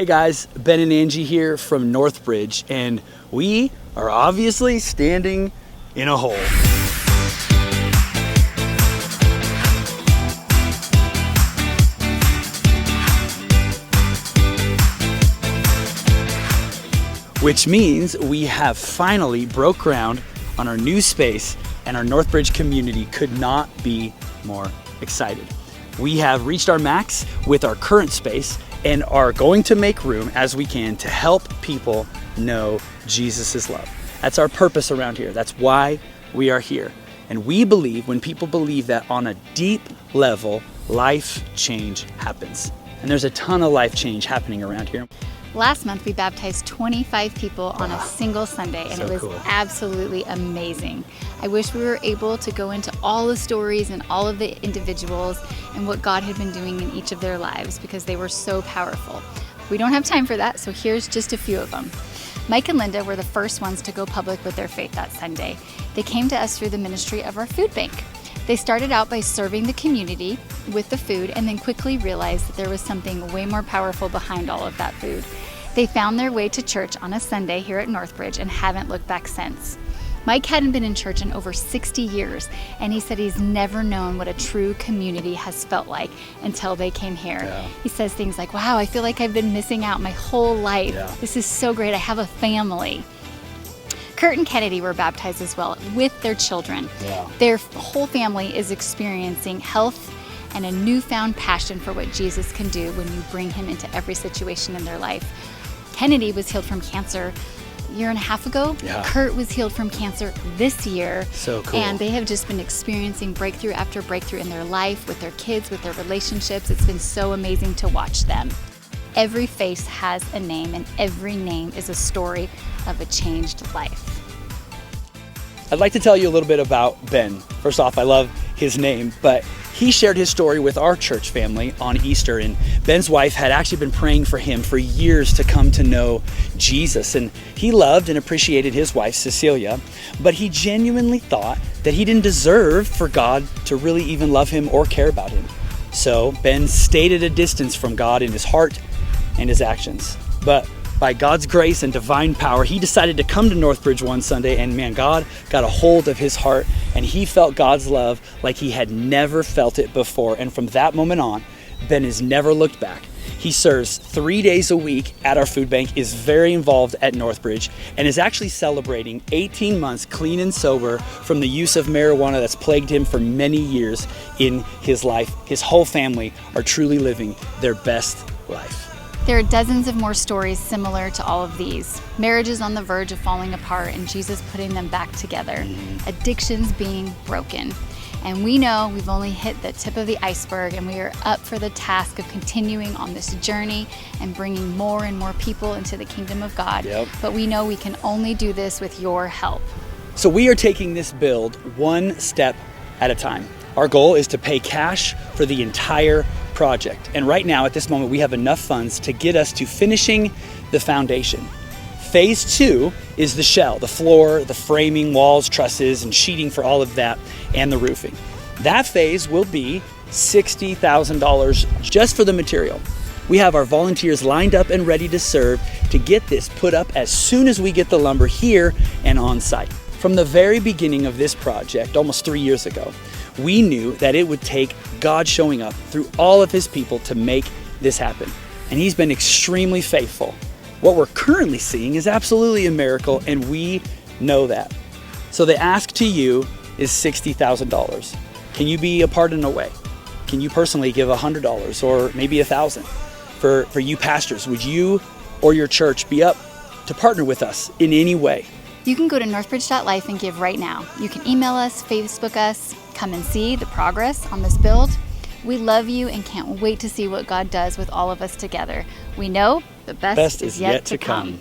Hey guys, Ben and Angie here from Northbridge, and we are obviously standing in a hole. Which means we have finally broke ground on our new space, and our Northbridge community could not be more excited. We have reached our max with our current space and are going to make room as we can to help people know Jesus' love. That's our purpose around here. That's why we are here. And we believe when people believe that on a deep level, life change happens. And there's a ton of life change happening around here. Last month, we baptized 25 people on a single Sunday, and So it was cool. absolutely amazing. I wish we were able to go into all the stories and all of the individuals and what God had been doing in each of their lives because they were so powerful. We don't have time for that, so here's just a few of them. Mike and Linda were the first ones to go public with their faith that Sunday. They came to us through the ministry of our food bank. They started out by serving the community with the food and then quickly realized that there was something way more powerful behind all of that food. They found their way to church on a Sunday here at Northbridge and haven't looked back since. Mike hadn't been in church in over 60 years, and he said he's never known what a true community has felt like until they came here. Yeah. He says things like, wow, I feel like I've been missing out my whole life. Yeah. This is so great. I have a family. Kurt and Kennedy were baptized as well with their children. Yeah. Their whole family is experiencing health and a newfound passion for what Jesus can do when you bring him into every situation in their life. Kennedy was healed from cancer a year and a half ago. Yeah. Kurt was healed from cancer this year. So cool. And they have just been experiencing breakthrough after breakthrough in their life, with their kids, with their relationships. It's been so amazing to watch them. Every face has a name, and every name is a story of a changed life. I'd like to tell you a little bit about Ben. First off, I love his name, but he shared his story with our church family on Easter, and Ben's wife had actually been praying for him for years to come to know Jesus, and he loved and appreciated his wife, Cecilia, but he genuinely thought that he didn't deserve for God to really even love him or care about him. So Ben stayed at a distance from God in his heart and his actions. But by God's grace and divine power, he decided to come to Northbridge one Sunday, and man, God got a hold of his heart, and he felt God's love like he had never felt it before. And from that moment on, Ben has never looked back. He serves 3 days a week at our food bank, is very involved at Northbridge, and is actually celebrating 18 months clean and sober from the use of marijuana that's plagued him for many years in his life. His whole family are truly living their best life. There are dozens of more stories similar to all of these. Marriages on the verge of falling apart and Jesus putting them back together. Addictions being broken. And we know we've only hit the tip of the iceberg, and we are up for the task of continuing on this journey and bringing more and more people into the kingdom of God. Yep. But we know we can only do this with your help. So we are taking this build one step at a time. Our goal is to pay cash for the entire project. And right now, at this moment, we have enough funds to get us to finishing the foundation. Phase 2 is the shell, the floor, the framing, walls, trusses, and sheeting for all of that, and the roofing. That phase will be $60,000 just for the material. We have our volunteers lined up and ready to serve to get this put up as soon as we get the lumber here and on site. From the very beginning of this project, almost 3 years ago, we knew that it would take God showing up through all of his people to make this happen. And he's been extremely faithful. What we're currently seeing is absolutely a miracle, and we know that. So the ask to you is $60,000. Can you be a part in a way? Can you personally give $100 or maybe $1,000? For you pastors, would you or your church be up to partner with us in any way? You can go to northbridge.life and give right now. You can email us, Facebook us, come and see the progress on this build. We love you and can't wait to see what God does with all of us together. We know the best is yet to come.